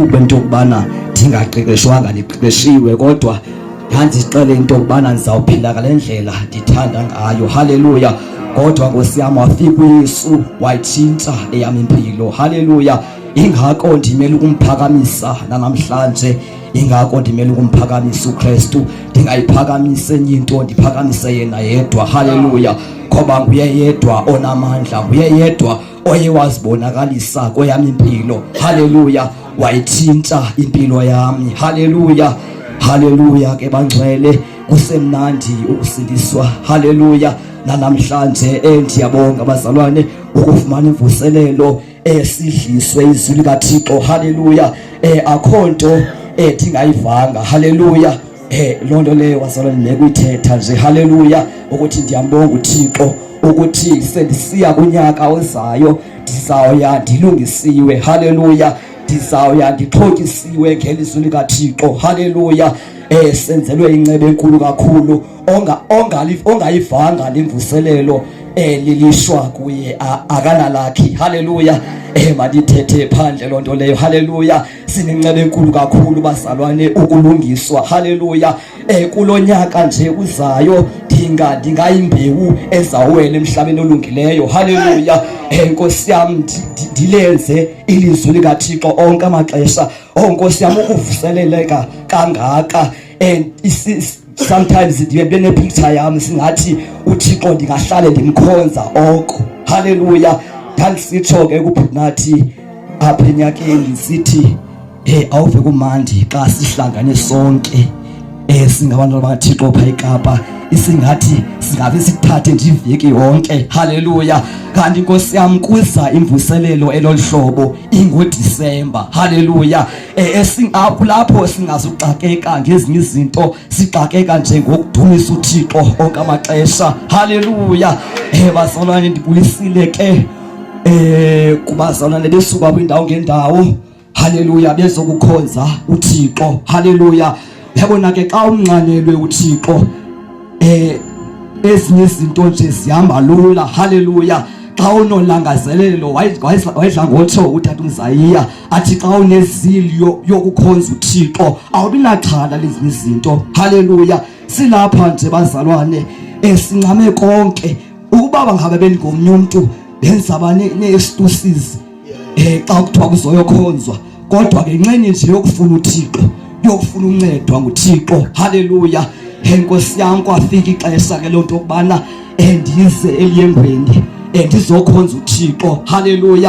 kuba into yokubana ndingaqeqeshwanga ndiqeqeshiwe, kodwa ndandixele into yokubana ndizawuphila ngale ndlela ndithanda ngayo. Haleluya. Kodwa Nkosi yam wafika uYesu wayitshintsha eyam impilo. Haleluya. Ingako ndimele ukumphakamisa namhlanje, ingako ndimele ukumphakamisa uKristu. Ndingayiphakamise enye into, ndiphakamise yena yedwa. Haleluya. Ngoba nguye yedwa onamandla, nguye yedwa oye wazibonakalisa kweyam impilo. Haleluya. Wayitshintsha impilo yami. Haleluya. Haleluya ke bangcwele, kusemnandi ukusindiswa. Haleluya. Namhlanje ndiyabonga bazalwane ukufumana imvuselelo esidliswe izwi likaThixo. Haleluya. Akho nto thingayivanga. Haleluya. Loo nto leyo bazalwane nekuyithetha nje. Haleluya. Ukuthi ndiyambonga uThixo ukuthi sendisiya kunyaka ozayo ndizawuya ndilungisiwe. Haleluya. Ndizawuya ndixhotyisiwe ngelizwi likaThixo. Haleluya. Senzelwe incebe enkulu kakhulu ongayivanga lemvuselelo lilishwa kuye akanalakhi. Haleluya. Mandithethe phandle loo nto leyo. Haleluya. Sinencebe enkulu kakhulu bazalwane ukulungiswa. Haleluya. Kulo nyaka nje uzayo ndingayimbewu ezawuwela emhlabeni olungileyo. Haleluya. Nkosi yam ndilenze ilizwi likaThixo onke amaxesha. Nkosi yam ukuvuseleleka kangaka sometimes ndibe nepicture yami singathi uThixo ndingahlale ndimkhonza oko. Haleluya. Ndandisitsho ke kubhunathi apha enyakeni sithi awuve kumandi xa sihlangane sonke singabantu bakaThixo pha eKapa, isingathi singabe sithathe nje iveki yonke. Haleluya. Kanti Nkosi yam kuza imvuselelo elolhlobo ingoDisemba. Haleluya. Lapho singazuxakeka ngezinye izinto, sixakeka nje ngokudumisa uThixo onke amaxesha. Haleluya. Bazalwane ndibulisile ke kubazalwane besuka kwindawo ngendawo. Haleluya. Bezokukhonza uThixo. Haleluya. Yabona ke xa umnqanelwe uThixo ezinye izinto nje zihamba lula. Haleluya. Xa unolangazelelo wayidla ngotsho utata uMzayiya athi xa unezilo yokukhonza uThixo awubi naxhala lezinye izinto. Haleluya. Silapha nje bazalwane sincame konke ukuba bangabe bengomnye umuntu benzaba ne-excuses xa kuthiwa kuzoyokhonzwa, kodwa ke nxeni nje yokufuna uThixo, yokufuna uncedwa nguThixo. Haleluya. Nkosi yam kwafika ixesha ke lonto kubana ndize eliyengweni ndizokhonza uThixo. Haleluya.